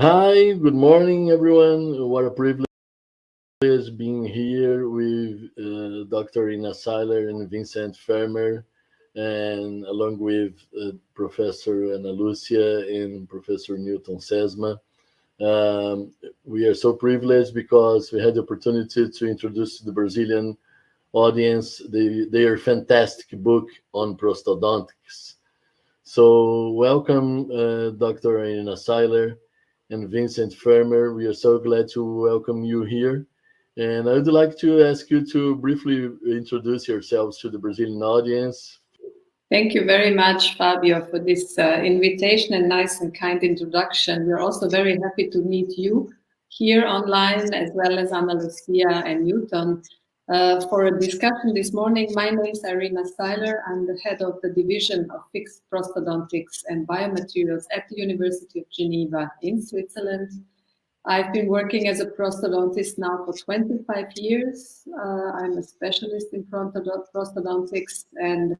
Hi, good morning, everyone. What a privilege being here with Dr. Irena and Vincent Fehmer, and along with Professor Analúcia and Professor Newton Sesma. We are so privileged because we had the opportunity to introduce to the Brazilian audience their fantastic book on prosthodontics. So, welcome, Dr. Irena and Vincent Fehmer. We are so glad to welcome you here. And I would like to ask you to briefly introduce yourselves to the Brazilian audience. Thank you very much, Fabio, for this invitation and nice and kind introduction. We're also very happy to meet you here online, as well as Analúcia and Newton. For a discussion this morning, my name is Irena. I'm the head of the Division of Fixed Prosthodontics and Biomaterials at the University of Geneva in Switzerland. I've been working as a prosthodontist now for 25 years. I'm a specialist in prosthodontics, and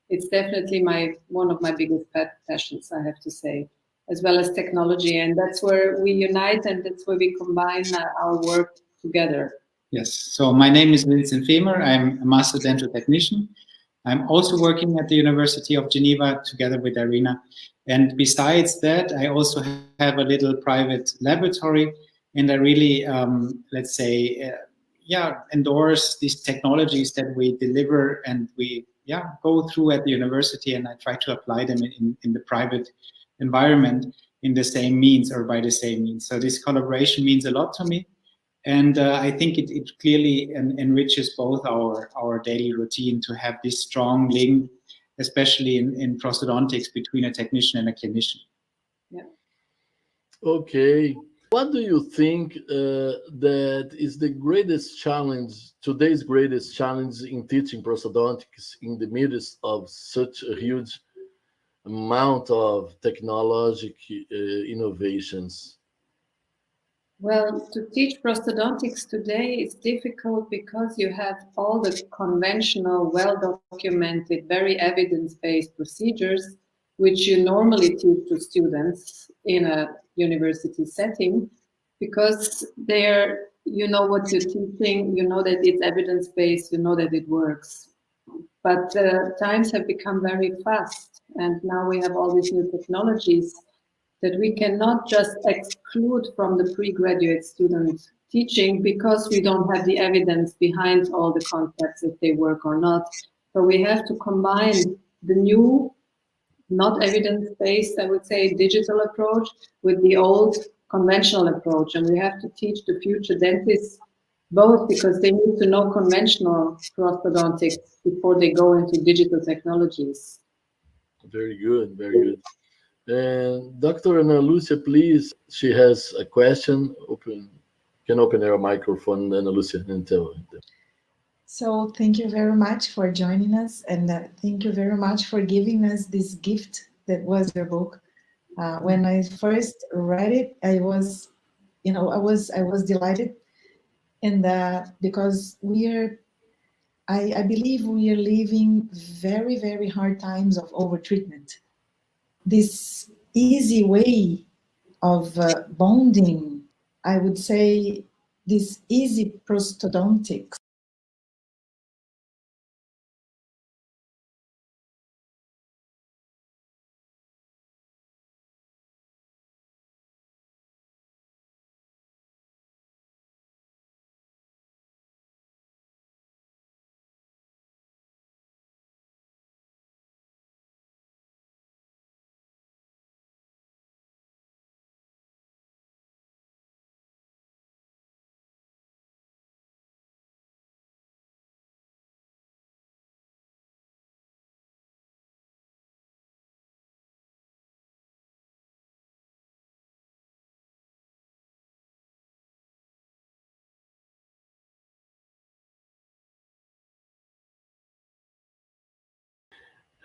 it's definitely one of my biggest passions, I have to say, as well as technology. And that's where we unite, and that's where we combine our work together. Yes, so my name is Vincent Fehmer. I'm a master dental technician. I'm also working at the University of Geneva together with Irena. And besides that, I also have a little private laboratory, and I really, endorse these technologies that we deliver and we go through at the university, and I try to apply them in the private environment in the same means or by the same means. So this collaboration means a lot to me. And I think it clearly enriches both our daily routine to have this strong link, especially in prosthodontics, between a technician and a clinician. Yeah. Okay. What do you think that is the greatest challenge, today's greatest challenge in teaching prosthodontics in the midst of such a huge amount of technological innovations? Well, to teach prosthodontics today is difficult because you have all the conventional, well-documented, very evidence-based procedures, which you normally teach to students in a university setting, because you know what you're teaching, you know that it's evidence-based, you know that it works. But times have become very fast, and now we have all these new technologies that we cannot just exclude from the pre-graduate student teaching because we don't have the evidence behind all the concepts, if they work or not. So we have to combine the new, not evidence-based, I would say, digital approach with the old conventional approach. And we have to teach the future dentists both, because they need to know conventional prosthodontics before they go into digital technologies. Very good, very good. And Dr. Analúcia, please, she has a question. Can open her microphone, Analúcia, and tell her. So thank you very much for joining us, and thank you very much for giving us this gift that was your book. When I first read it, I was delighted, and because I believe we are living very, very hard times of overtreatment. This easy way of bonding, I would say, this easy prosthodontics.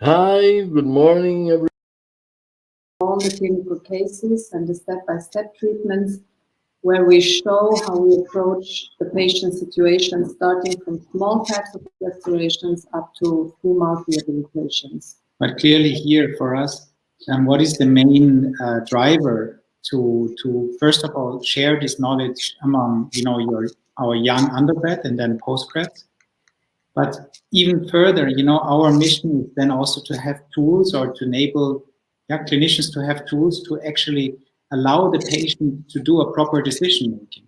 Hi, good morning, everyone. All the clinical cases and the step-by-step treatments, where we show how we approach the patient situation, starting from small types of restorations up to full mouth rehabilitations. But clearly here for us, what is the main driver to first of all share this knowledge among our young undergrad and then postgrads. But even further, our mission is then also to have tools, or to enable clinicians to have tools to actually allow the patient to do a proper decision making.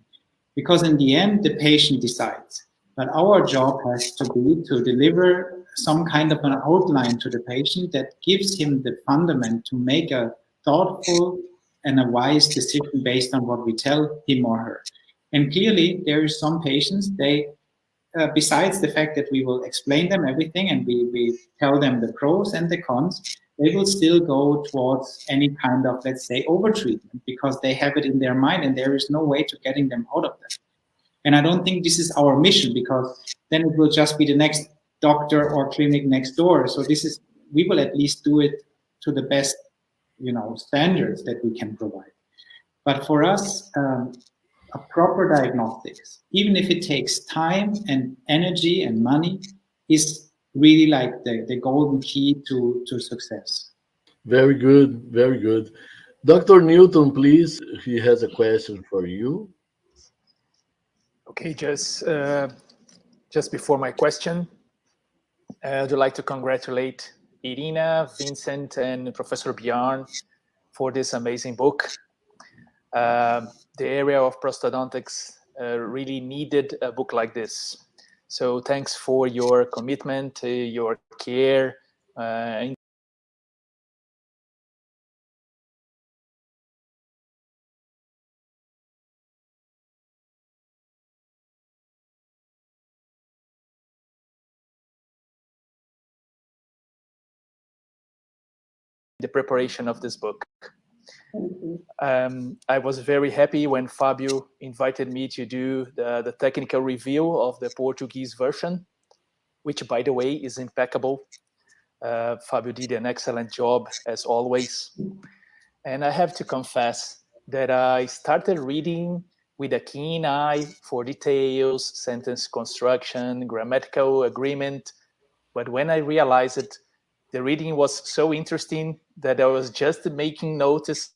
Because in the end, the patient decides. But our job has to be to deliver some kind of an outline to the patient that gives him the fundament to make a thoughtful and a wise decision based on what we tell him or her. And clearly, there are some patients, they, besides the fact that we will explain them everything and we tell them the pros and the cons, they will still go towards any kind of, let's say, overtreatment, because they have it in their mind and there is no way to getting them out of that. And I don't think this is our mission, because then it will just be the next doctor or clinic next door. So we will at least do it to the best, standards that we can provide. But for us, a proper diagnostics, even if it takes time and energy and money, is really like the golden key to success. Very good, very good. Dr. Newton, please, he has a question for you. Okay, just before my question, I'd like to congratulate Irena, Vincent, and Professor Bjarn for this amazing book. The area of prosthodontics really needed a book like this. So thanks for your commitment, your care, and the preparation of this book. I was very happy when Fabio invited me to do the technical review of the Portuguese version, which, by the way, is impeccable. Fabio did an excellent job, as always. And I have to confess that I started reading with a keen eye for details, sentence construction, grammatical agreement. But when I realized it, the reading was so interesting that I was just making notice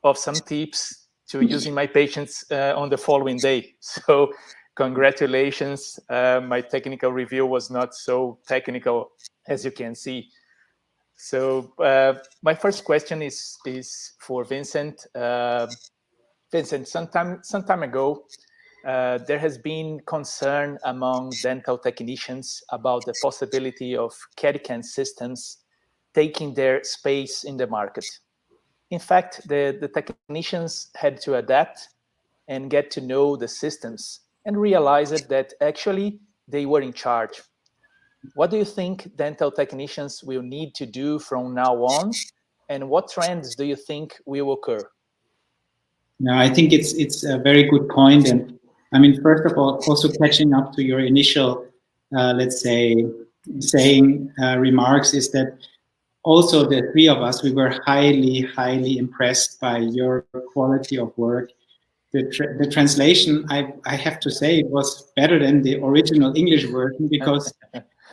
of some tips to using my patients on the following day. So congratulations. My technical review was not so technical, as you can see. So my first question is for Vincent. Vincent, some time ago, there has been concern among dental technicians about the possibility of CAD/CAM systems taking their space in the market. In fact, the technicians had to adapt and get to know the systems and realize that actually they were in charge. What do you think dental technicians will need to do from now on, and what trends do you think will occur? No, I think it's a very good point. And I mean, first of all, also catching up to your initial, let's say, remarks, is that also the three of us, we were highly impressed by your quality of work. The translation, I have to say, it was better than the original English version, because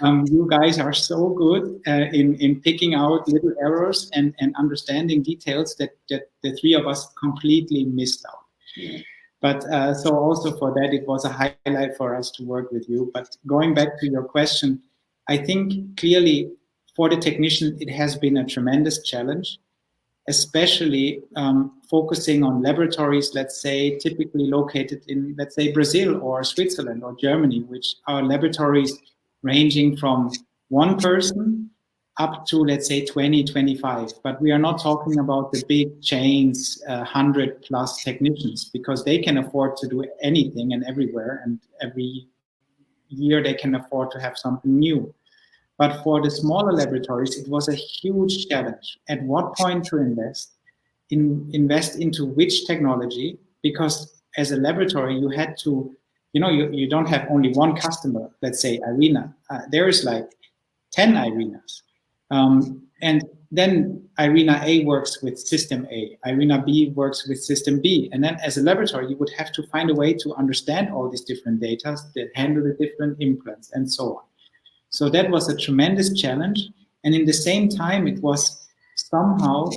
you guys are so good in picking out little errors and understanding details that the three of us completely missed out. Yeah. But so also for that, it was a highlight for us to work with you. But going back to your question, I think clearly for the technician, it has been a tremendous challenge, especially focusing on laboratories, let's say, typically located in, let's say, Brazil or Switzerland or Germany, which are laboratories ranging from one person up to, let's say, 20, 25. But we are not talking about the big chains, 100+ technicians, because they can afford to do anything and everywhere, and every year they can afford to have something new. But for the smaller laboratories, it was a huge challenge. At what point to invest into which technology? Because as a laboratory, you had to, you don't have only one customer, let's say Irena. There is like 10 Irenas. And then Irena A works with system A, Irena B works with system B. And then as a laboratory, you would have to find a way to understand all these different data that handle the different implants and so on. So that was a tremendous challenge. And in the same time, it was somehow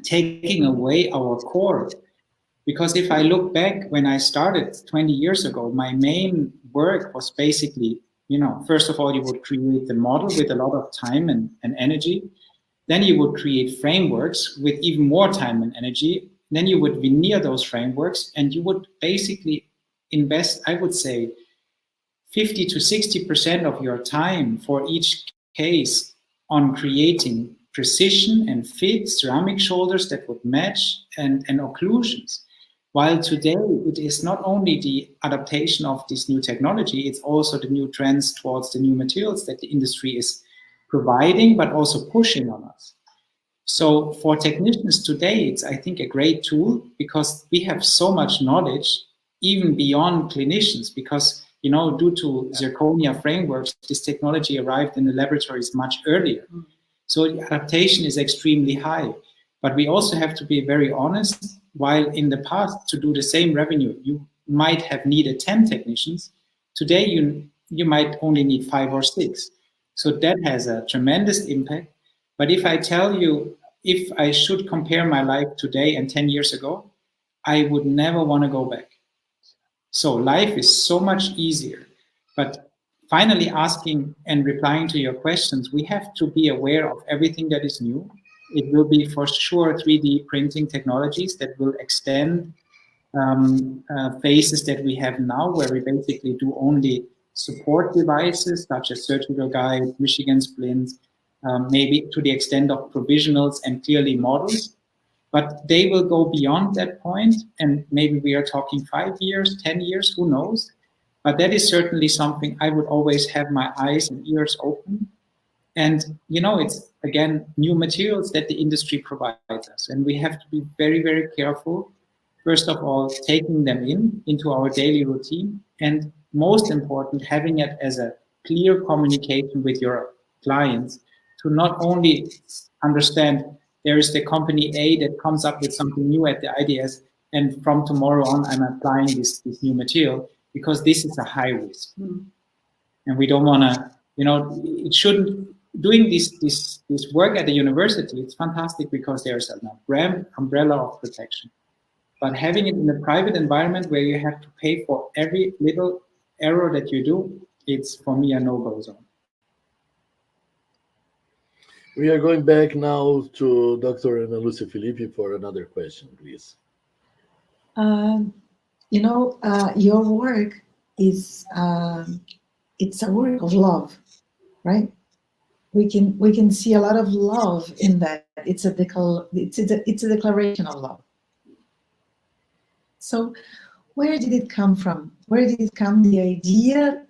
taking away our core. Because if I look back when I started 20 years ago, my main work was basically, first of all, you would create the model with a lot of time and energy. Then you would create frameworks with even more time and energy. Then you would veneer those frameworks, and you would basically invest, I would say, 50 to 60% of your time for each case on creating precision and fit, ceramic shoulders that would match, and occlusions. While today it is not only the adaptation of this new technology, it's also the new trends towards the new materials that the industry is providing, but also pushing on us. So for technicians today, it's, I think, a great tool because we have so much knowledge, even beyond clinicians, because, due to zirconia frameworks, this technology arrived in the laboratories much earlier. So the adaptation is extremely high. But we also have to be very honest, while in the past, to do the same revenue, you might have needed 10 technicians. Today, you might only need 5 or 6. So that has a tremendous impact. But if I tell you, if I should compare my life today and 10 years ago, I would never want to go back. So life is so much easier. But finally, asking and replying to your questions, we have to be aware of everything that is new. It will be for sure 3D printing technologies that will extend phases that we have now, where we basically do only support devices such as surgical guides, Michigan splints, maybe to the extent of provisionals and clearly models. But they will go beyond that point, and maybe we are talking 5 years, 10 years, who knows? But that is certainly something I would always have my eyes and ears open. And, it's, again, new materials that the industry provides us. And we have to be very, very careful, first of all, taking them into our daily routine. And most important, having it as a clear communication with your clients to not only understand there is the company A that comes up with something new at the IDS, and from tomorrow on, I'm applying this new material, because this is a high risk. And we don't want to, it shouldn't, doing this work at the university, it's fantastic because there's an umbrella of protection. But having it in a private environment where you have to pay for every little error that you do, it's, for me, a no-go zone. We are going back now to Dr. Analúcia Philippi for another question, please. Your work is it's a work of love, right? We can see a lot of love in that. It's a declaration of love. So, where did it come from? Where did it come, the idea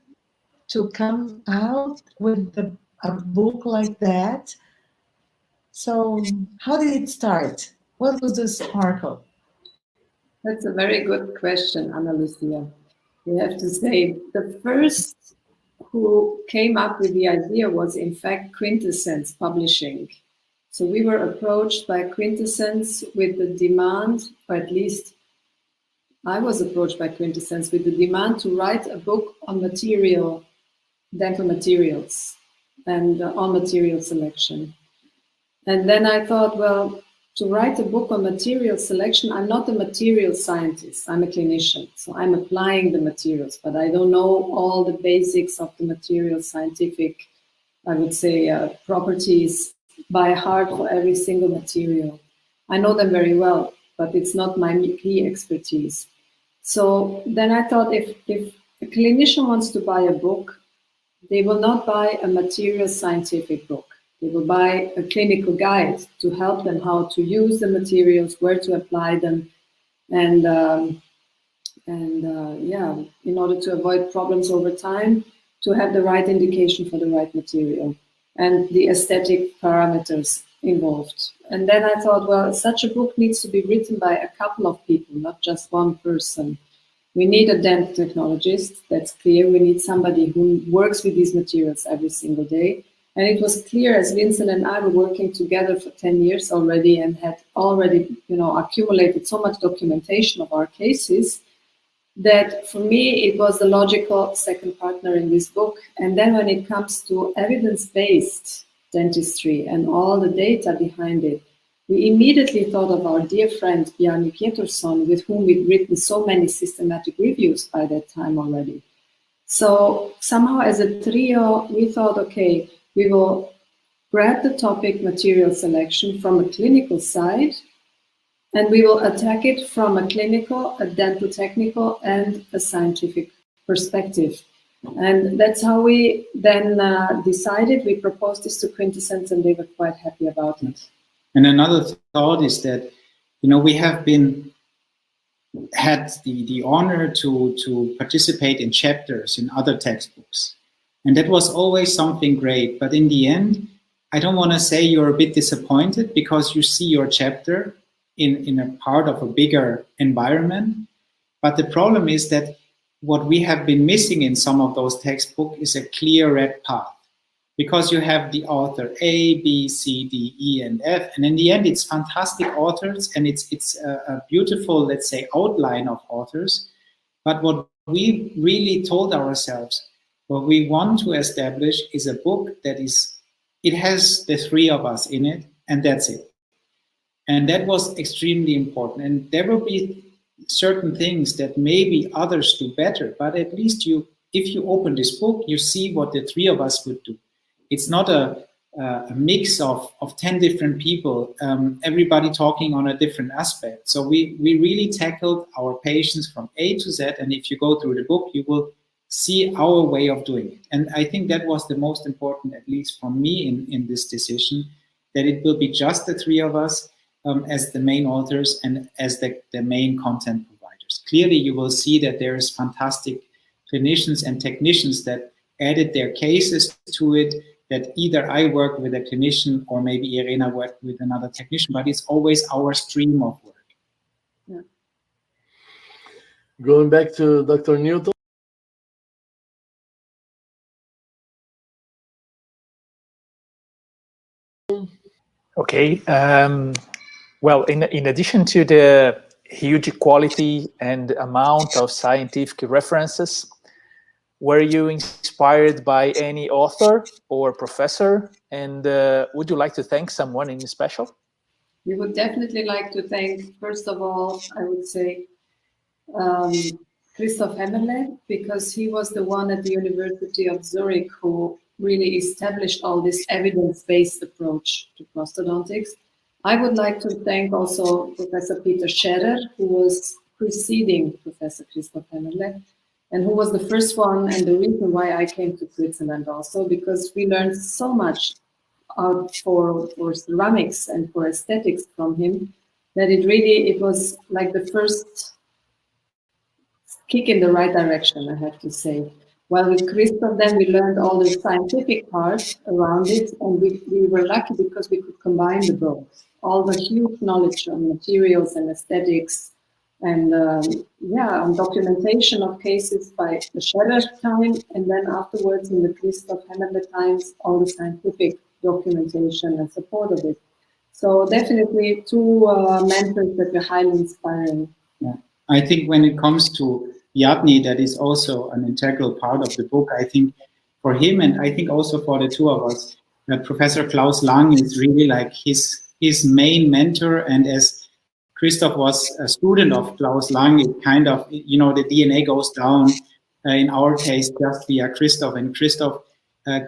to come out with a book like that? So, how did it start? What was the sparkle? That's a very good question, Analúcia. We have to say the first who came up with the idea was, in fact, Quintessence Publishing. So we were approached by Quintessence with the demand, or at least I was approached by Quintessence with the demand to write a book on dental materials and on material selection. And then I thought, well, to write a book on material selection, I'm not a material scientist, I'm a clinician. So I'm applying the materials, but I don't know all the basics of the material scientific, I would say, properties by heart for every single material. I know them very well, but it's not my key expertise. So then I thought, if a clinician wants to buy a book, they will not buy a material scientific book. They will buy a clinical guide to help them how to use the materials, where to apply them, and in order to avoid problems over time, to have the right indication for the right material and the aesthetic parameters involved. And then I thought, well, such a book needs to be written by a couple of people, not just one person. We need a dental technologist, that's clear. We need somebody who works with these materials every single day. And it was clear, as Vincent and I were working together for 10 years already and had already, accumulated so much documentation of our cases, that for me, it was the logical second partner in this book. And then when it comes to evidence-based dentistry and all the data behind it, we immediately thought of our dear friend Bjarn Pjetursson, with whom we'd written so many systematic reviews by that time already. So somehow as a trio, we thought, okay, we will grab the topic material selection from a clinical side, and we will attack it from a clinical, a dental technical, and a scientific perspective. And that's how we then decided. We proposed this to Quintessence, and they were quite happy about it. And another thought is that, you know, we have had the honor to participate in chapters in other textbooks. And that was always something great. But in the end, I don't want to say you're a bit disappointed because you see your chapter in a part of a bigger environment. But the problem is that what we have been missing in some of those textbooks is a clear red path. Because you have the author A, B, C, D, E, and F. And in the end, it's fantastic authors, and it's a beautiful, let's say, outline of authors. But what we really told ourselves, what we want to establish is a book that it has the three of us in it, and that's it. And that was extremely important. And there will be certain things that maybe others do better, but at least if you open this book, you see what the three of us would do. It's not a mix of 10 different people, everybody talking on a different aspect. So we really tackled our patients from A to Z, and if you go through the book, you will see our way of doing it. And I think that was the most important, at least for me in this decision, that it will be just the three of us as the main authors and as the main content providers. Clearly, you will see that there is fantastic clinicians and technicians that added their cases to it, that either I work with a clinician or maybe Irena worked with another technician, but it's always our stream of work. Yeah. Going back to Dr. Newton. Okay. Well, in addition to the huge quality and amount of scientific references, were you inspired by any author or professor? And would you like to thank someone in special? We would definitely like to thank, first of all, I would say, Christoph Hemmerle, because he was the one at the University of Zurich who really established all this evidence-based approach to prosthodontics. I would like to thank also Professor Peter Scherer, who was preceding Professor Christoph Hemmerle, and who was the first one, and the reason why I came to Switzerland also, because we learned so much for ceramics and for aesthetics from him, that it was like the first kick in the right direction, I have to say. While with Christoph, then we learned all the scientific part around it, and we were lucky because we could combine the both. All the huge knowledge on materials and aesthetics, and on documentation of cases by the Scherer time, and then afterwards in the Christoph Hemmerle times, all the scientific documentation and support of it. So definitely two mentors that were highly inspiring. Yeah. I think when it comes to Yadni, that is also an integral part of the book. I think for him, and I think also for the two of us, Professor Klaus Lang is really like his main mentor, and as Christoph was a student of Klaus Lang, it kind of, the DNA goes down, in our case, just via Christoph. And Christoph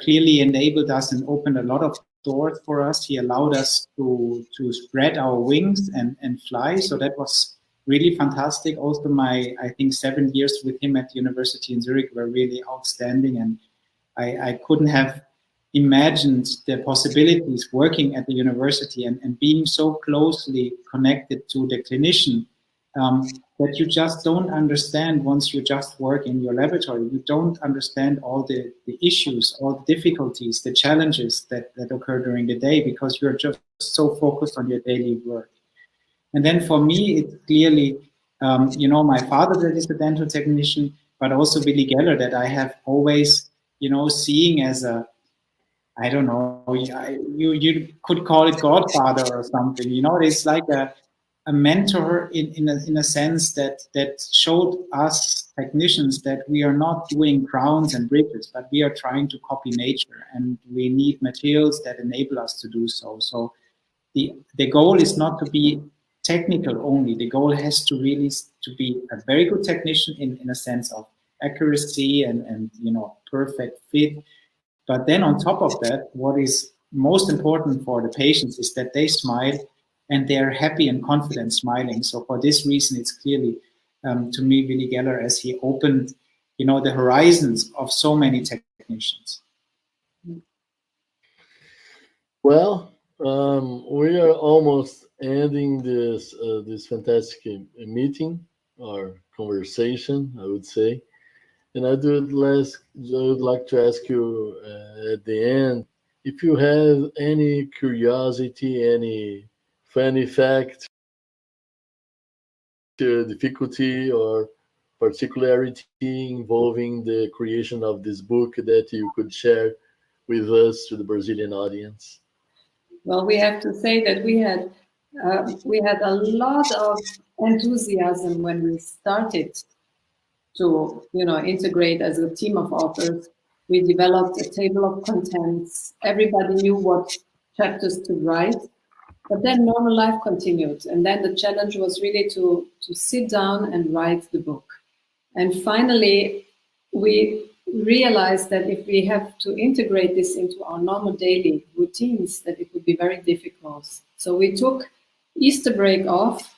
clearly enabled us and opened a lot of doors for us. He allowed us to spread our wings and fly. So that was really fantastic. Also, I think 7 years with him at the University in Zurich were really outstanding. And I couldn't have imagined the possibilities working at the university and being so closely connected to the clinician that you just don't understand once you just work in your laboratory. You don't understand all the issues, all the difficulties, the challenges that occur during the day because you're just so focused on your daily work. And then for me, it's clearly, my father that is a dental technician, but also Willi Geller that I have always, seeing as a, I don't know, you could call it godfather or something. It's like a mentor in a sense that showed us technicians that we are not doing crowns and bridges, but we are trying to copy nature, and we need materials that enable us to do so. So the goal is not to be technical only. The goal has to really to be a very good technician in a sense of accuracy and perfect fit. But then on top of that, what is most important for the patients is that they smile and they are happy and confident smiling. So for this reason, it's clearly to me Willi Geller, as he opened the horizons of so many technicians. Well, we are almost ending this fantastic meeting or conversation, I would say. And I would like to ask you at the end if you have any curiosity, any funny fact, difficulty, or particularity involving the creation of this book that you could share with us, to the Brazilian audience. Well, we have to say that we had a lot of enthusiasm when we started to integrate as a team of authors. We developed a table of contents. Everybody knew what chapters to write, but then normal life continued, and then the challenge was really to sit down and write the book. And finally, we realized that if we have to integrate this into our normal daily routines, that it would be very difficult. So we took Easter break off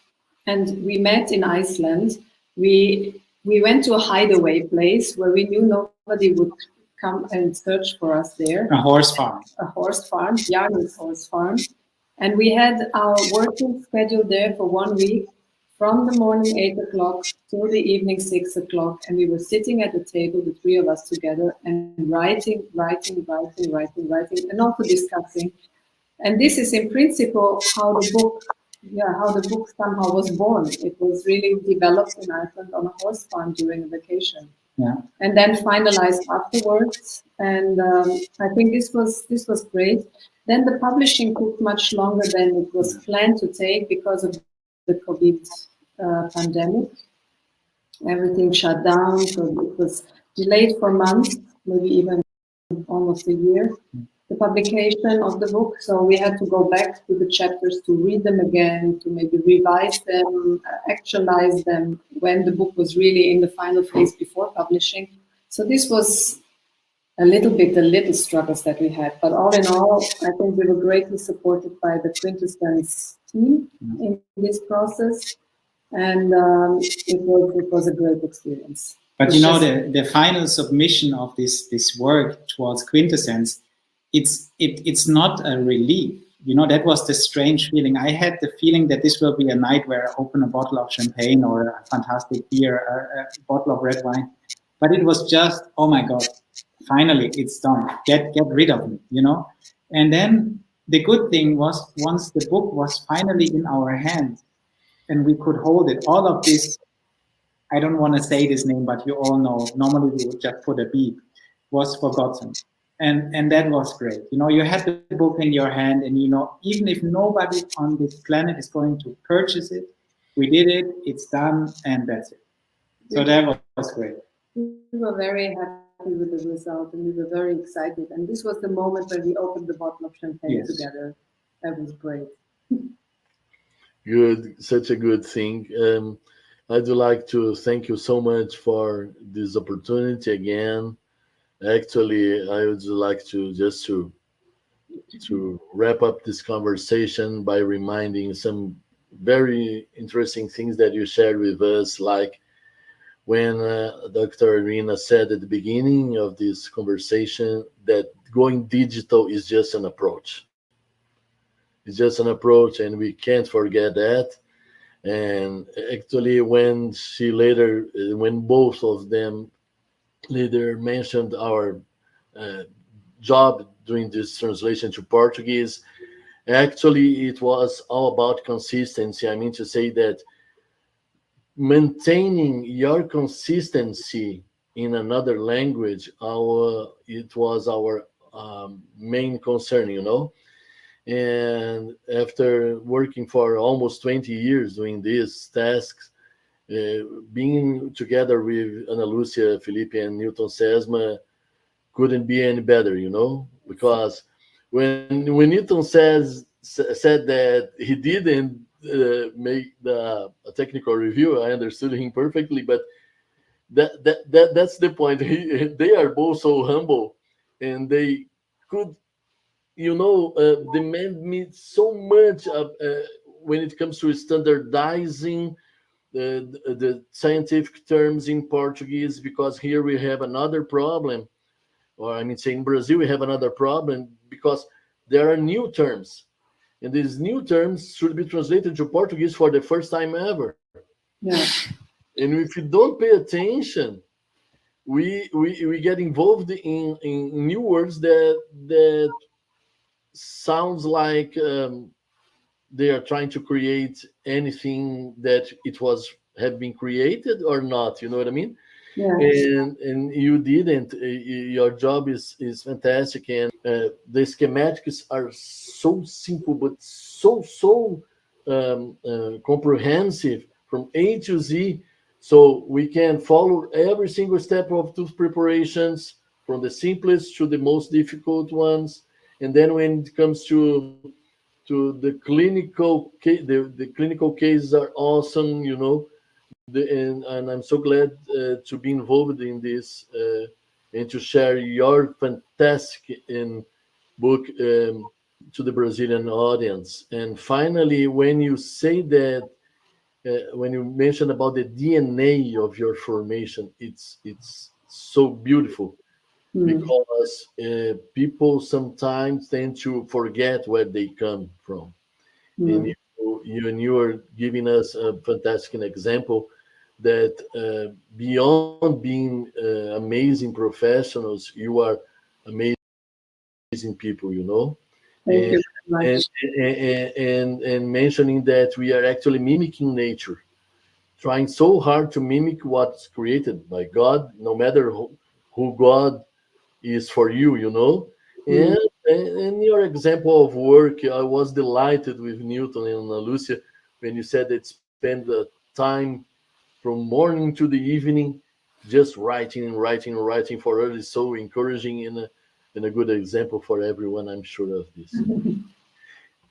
and we met in Iceland. We went to a hideaway place where we knew nobody would come and search for us there. A horse farm. A horse farm, Bjarn's horse farm. And we had our working schedule there for 1 week, from the morning 8 o'clock till the evening 6 o'clock. And we were sitting at the table, the three of us together, and writing, and also discussing. And this is in principle how the book somehow was born. It was really developed in Iceland on a horse farm during a vacation. Yeah. And then finalized afterwards. And I think this was great. Then the publishing took much longer than it was planned to take because of the COVID pandemic. Everything shut down, so it was delayed for months, maybe even almost a year, the publication of the book. So we had to go back to the chapters to read them again, to maybe revise them, actualize them when the book was really in the final phase before publishing. So this was the little struggles that we had. But all in all, I think we were greatly supported by the Quintessence team in this process. And it was a great experience. But the final submission of this work towards Quintessence, it's not a relief. That was the strange feeling. I had the feeling that this will be a night where I open a bottle of champagne or a fantastic beer, a bottle of red wine. But it was just, oh my God, finally it's done. Get rid of it, And then the good thing was, once the book was finally in our hands and we could hold it, all of this, I don't want to say this name, but you all know, normally we would just put a beep, was forgotten. And that was great. You had the book in your hand, and even if nobody on this planet is going to purchase it, we did it, it's done, and that's it. So that was great. We were very happy with the result, and we were very excited. And this was the moment when we opened the bottle of champagne together. That was great. Good, such a good thing. I'd like to thank you so much for this opportunity again. Actually, I would like to just to wrap up this conversation by reminding some very interesting things that you shared with us, like when Dr. Irena said at the beginning of this conversation that going digital is just an approach. It's just an approach, and we can't forget that. And actually, when both of them later mentioned our job doing this translation to Portuguese, actually, it was all about consistency. I mean to say that maintaining your consistency in another language, it was our main concern, And after working for almost 20 years doing these tasks, being together with Analúcia Philippi and Newton Sesma couldn't be any better, because when Newton says said that he didn't make a technical review. I understood him perfectly, but that's the point. They are both so humble, and they could, demand me so much when it comes to standardizing the scientific terms in Portuguese, because here we have another problem, or I mean, say in Brazil we have another problem, because there are new terms, and these new terms should be translated to Portuguese for the first time ever. Yeah. And if you don't pay attention, we get involved in new words that sounds like they are trying to create anything that it was have been created or not. You know what I mean? Yeah. And you didn't. Your job is fantastic, and the schematics are so simple but so comprehensive from A to Z. So we can follow every single step of those preparations, from the simplest to the most difficult ones. And then when it comes to the clinical case, the clinical cases are awesome, and I'm so glad to be involved in this and to share your fantastic book to the Brazilian audience. And finally, when you say that, when you mention about the DNA of your formation, it's so beautiful, because people sometimes tend to forget where they come from. And you are giving us a fantastic example that beyond being amazing professionals, you are amazing people, Thank you very much. And mentioning that we are actually mimicking nature, trying so hard to mimic what's created by God, no matter who God is for you, And your example of work, I was delighted with Newton and Analúcia when you said that spend the time from morning to the evening just writing and writing and writing. For her is so encouraging and a good example for everyone, I'm sure of this.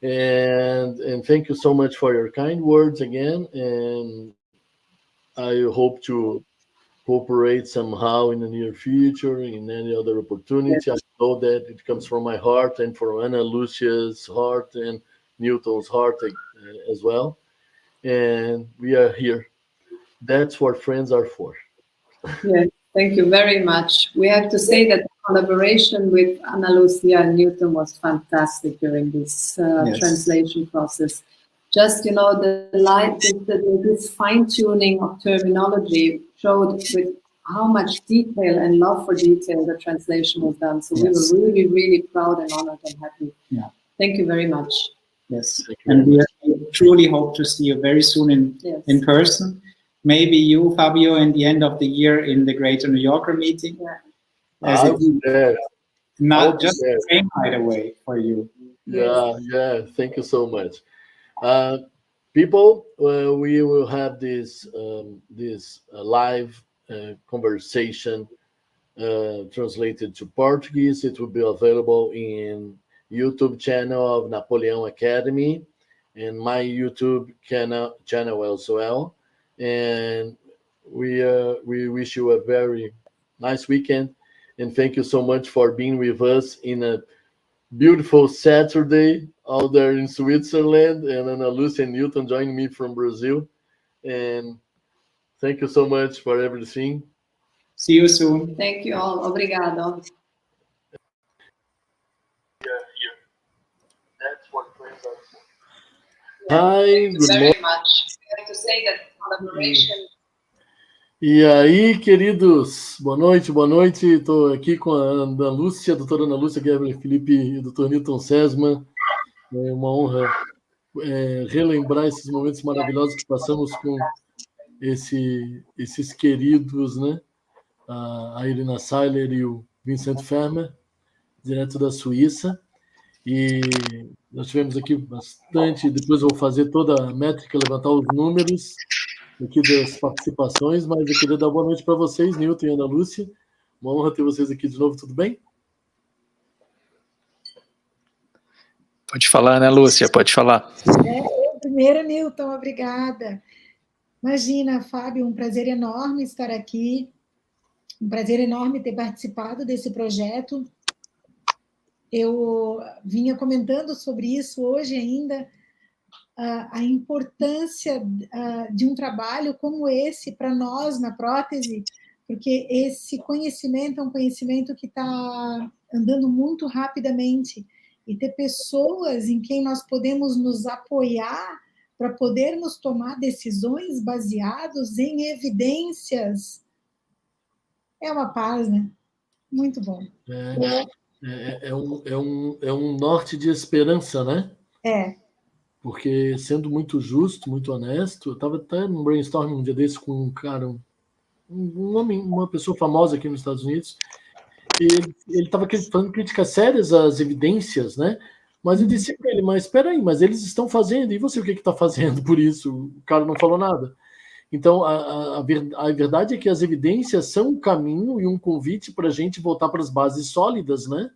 And thank you so much for your kind words again, and I hope to cooperate somehow in the near future in any other opportunity. I know that it comes from my heart and from Analúcia's heart and Newton's heart as well. And we are here. That's what friends are for. Yes, thank you very much. We have to say that the collaboration with Analúcia and Newton was fantastic during this translation process. Just, this fine-tuning of terminology showed with how much detail and love for detail the translation was done. So we were really, really proud and honored and happy. Yeah. Thank you very much. Yes, and we truly hope to see you very soon in person. Maybe you, Fabio, in the end of the year in the Greater New Yorker meeting. Yeah. Not just the same, by the way, for you. Yeah. Thank you so much. People, we will have this live conversation translated to Portuguese. It will be available in YouTube channel of Napoleão Academy and my YouTube channel as well. And we wish you a very nice weekend, and thank you so much for being with us in a beautiful Saturday out there in Switzerland, and Analúcia and Newton joining me from Brazil. And thank you so much for everything. See you soon. Thank you all. Obrigado. That's what friends are for. Hi, good morning. Very much. I have to say that collaboration. E aí, queridos, boa noite. Estou aqui com a Analúcia, a doutora Analúcia Gebler Philippi e o doutor Newton Sesma. É uma honra relembrar esses momentos maravilhosos que passamos com esses queridos, né? A Irena Seiler e o Vincent Fehmer, direto da Suíça. E nós tivemos aqui bastante, depois eu vou fazer toda a métrica, levantar os números aqui das participações, mas eu queria dar boa noite para vocês, Newton e Analúcia. Uma honra ter vocês aqui de novo, tudo bem? Pode falar, né, Lúcia? Pode falar. Primeiro, Newton, obrigada. Imagina, Fábio, um prazer enorme estar aqui, um prazer enorme ter participado desse projeto. Eu vinha comentando sobre isso hoje ainda, a importância de um trabalho como esse para nós na prótese, porque esse conhecimento é um conhecimento que está andando muito rapidamente, e ter pessoas em quem nós podemos nos apoiar para podermos tomar decisões baseadas em evidências é uma paz, né? Muito bom. É um norte de esperança, né? É. Porque, sendo muito justo, muito honesto, eu estava até num brainstorming um dia desse com um cara, um homem, uma pessoa famosa aqui nos Estados Unidos, e ele estava fazendo críticas sérias às evidências, né? Mas eu disse para ele, mas espera aí, mas eles estão fazendo, e você o que está fazendo por isso? O cara não falou nada. Então, a verdade é que as evidências são um caminho e um convite para a gente voltar para as bases sólidas, né?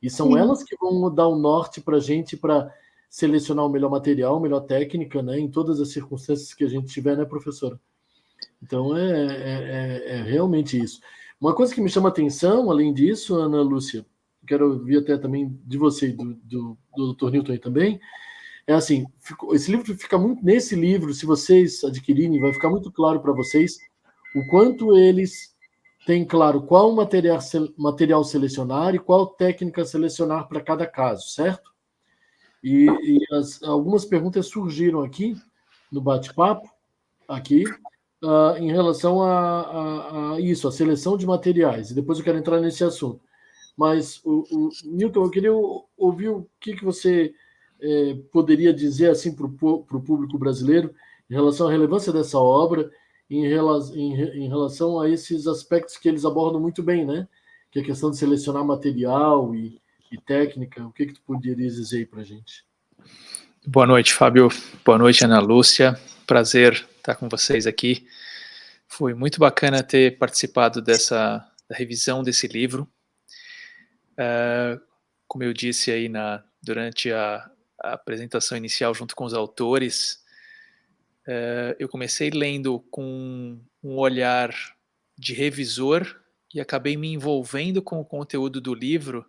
E são elas que vão dar o norte para a gente para selecionar o melhor material, a melhor técnica, né? Em todas as circunstâncias que a gente tiver, né, professora? Então, é realmente isso. Uma coisa que me chama atenção, além disso, Ana Lúcia, quero ouvir até também de você e do Dr. Newton aí também, é assim, esse livro fica muito, nesse livro, se vocês adquirirem, vai ficar muito claro para vocês o quanto eles têm claro qual material selecionar e qual técnica selecionar para cada caso, certo? E algumas perguntas surgiram aqui no bate-papo, aqui, em relação a isso, a seleção de materiais. E depois eu quero entrar nesse assunto. Mas, Newton, eu queria ouvir o que você poderia dizer assim para o público brasileiro em relação à relevância dessa obra, em relação a esses aspectos que eles abordam muito bem, né? Que é a questão de selecionar material e técnica. O que tu poderias dizer aí para a gente? Boa noite, Fábio. Boa noite, Ana Lúcia. Prazer estar com vocês aqui. Foi muito bacana ter participado da revisão desse livro. Como eu disse aí durante a apresentação inicial junto com os autores, eu comecei lendo com um olhar de revisor e acabei me envolvendo com o conteúdo do livro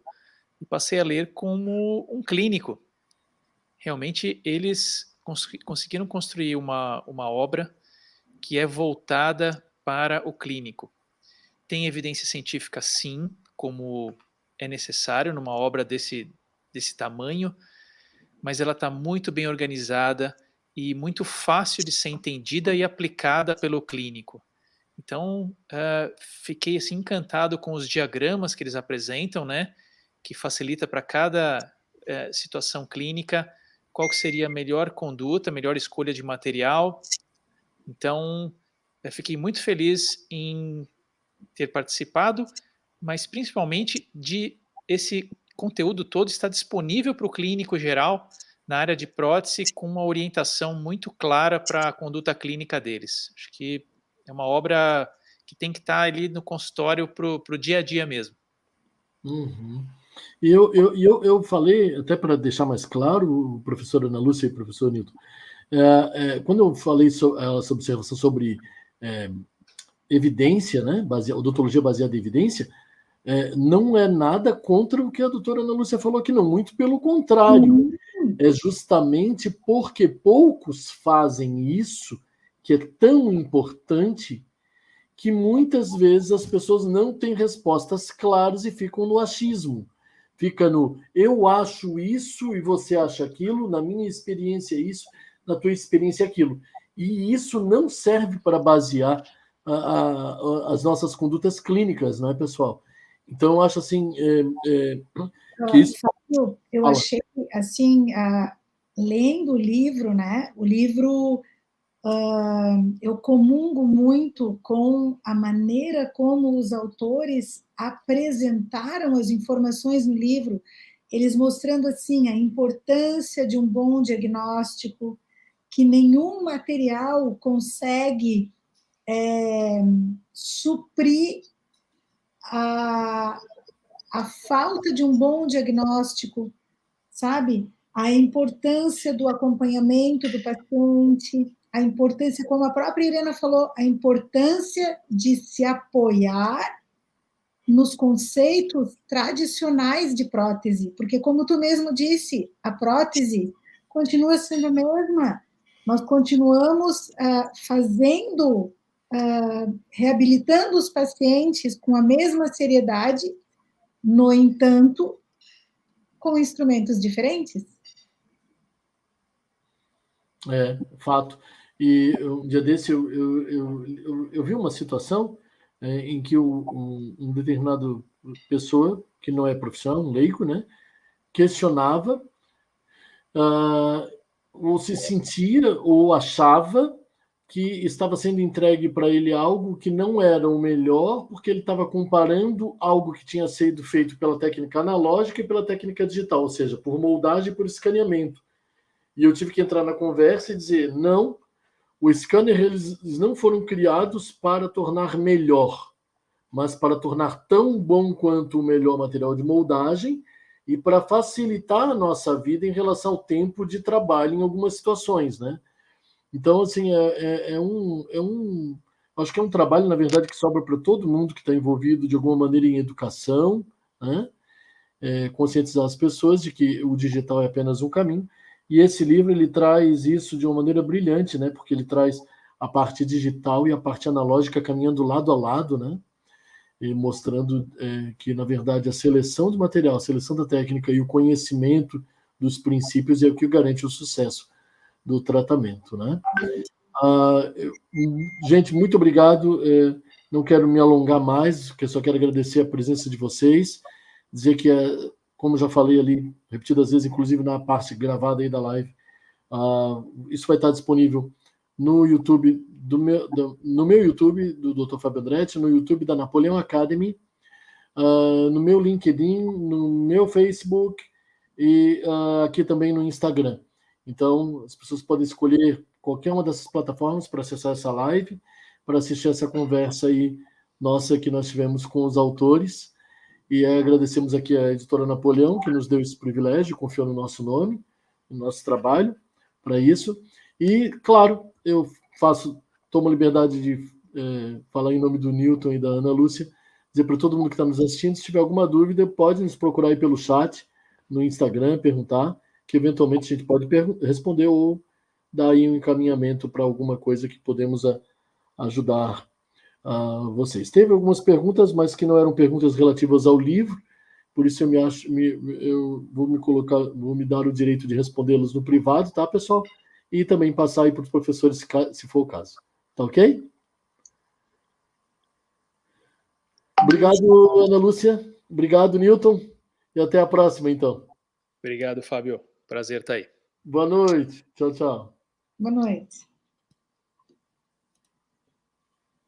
e passei a ler como um clínico. Realmente, eles conseguiram construir uma obra que é voltada para o clínico. Tem evidência científica, sim, como é necessário numa obra desse tamanho, mas ela está muito bem organizada e muito fácil de ser entendida e aplicada pelo clínico. Então, fiquei assim encantado com os diagramas que eles apresentam, né, que facilita para cada situação clínica qual que seria a melhor conduta, a melhor escolha de material. Então, fiquei muito feliz em ter participado, mas principalmente de esse conteúdo todo estar disponível para o clínico geral na área de prótese, com uma orientação muito clara para a conduta clínica deles. Acho que é uma obra que tem que estar ali no consultório para o dia a dia mesmo. Uhum. E eu falei, até para deixar mais claro, professora Ana Lúcia e professor Newton, quando eu falei essa observação sobre evidência, né, odontologia baseada em evidência, não é nada contra o que a doutora Ana Lúcia falou aqui, não, muito pelo contrário. É justamente porque poucos fazem isso, que é tão importante, que muitas vezes as pessoas não têm respostas claras e ficam no achismo. Fica no eu acho isso e você acha aquilo, na minha experiência isso, na tua experiência aquilo. E isso não serve para basear as nossas condutas clínicas, não é, pessoal? Então, eu acho assim que isso... Eu achei, assim, lendo o livro, né? O livro, eu comungo muito com a maneira como os autores apresentaram as informações no livro, eles mostrando, assim, a importância de um bom diagnóstico, que nenhum material consegue suprir a falta de um bom diagnóstico, sabe? a importância do acompanhamento do paciente, a importância, como a própria Irena falou, a importância de se apoiar nos conceitos tradicionais de prótese, porque, como tu mesmo disse, a prótese continua sendo a mesma. Nós continuamos reabilitando os pacientes com a mesma seriedade, no entanto, com instrumentos diferentes. É, fato. E um dia desse eu vi uma situação em que um determinado pessoa, que não é profissional, um leigo, né, questionava ou se sentia ou achava que estava sendo entregue para ele algo que não era o melhor, porque ele estava comparando algo que tinha sido feito pela técnica analógica e pela técnica digital, ou seja, por moldagem e por escaneamento. E eu tive que entrar na conversa e dizer, não, o scanner, eles não foram criados para tornar melhor, mas para tornar tão bom quanto o melhor material de moldagem e para facilitar a nossa vida em relação ao tempo de trabalho em algumas situações, né? Então, assim, acho que é um trabalho, na verdade, que sobra para todo mundo que está envolvido de alguma maneira em educação, né? Conscientizar as pessoas de que o digital é apenas um caminho. E esse livro, ele traz isso de uma maneira brilhante, né? Porque ele traz a parte digital e a parte analógica caminhando lado a lado, né? E mostrando que, na verdade, a seleção do material, a seleção da técnica e o conhecimento dos princípios é o que garante o sucesso do tratamento, né? Gente, muito obrigado. Não quero me alongar mais, porque só quero agradecer a presença de vocês, dizer que, como já falei ali, repetidas vezes, inclusive na parte gravada aí da live, isso vai estar disponível no YouTube, no meu YouTube, do Dr. Fabio Andretti, no YouTube da Napoleão Academy, no meu LinkedIn, no meu Facebook e aqui também no Instagram. Então, as pessoas podem escolher qualquer uma dessas plataformas para acessar essa live, para assistir essa conversa aí nossa que nós tivemos com os autores. E agradecemos aqui a Editora Napoleão, que nos deu esse privilégio, confiou no nosso nome, no nosso trabalho, para isso. E, claro, eu tomo a liberdade de falar em nome do Newton e da Analúcia, dizer para todo mundo que está nos assistindo, se tiver alguma dúvida, pode nos procurar aí pelo chat, no Instagram, perguntar, que eventualmente a gente pode responder ou dar aí um encaminhamento para alguma coisa que podemos ajudar vocês. Teve algumas perguntas, mas que não eram perguntas relativas ao livro, por isso eu vou me dar o direito de respondê-las no privado, tá, pessoal? E também passar aí para os professores, se for o caso. Tá ok? Obrigado, Ana Lúcia. Obrigado, Newton. E até a próxima, então. Obrigado, Fábio. Prazer estar aí. Boa noite. Tchau, tchau. Boa noite.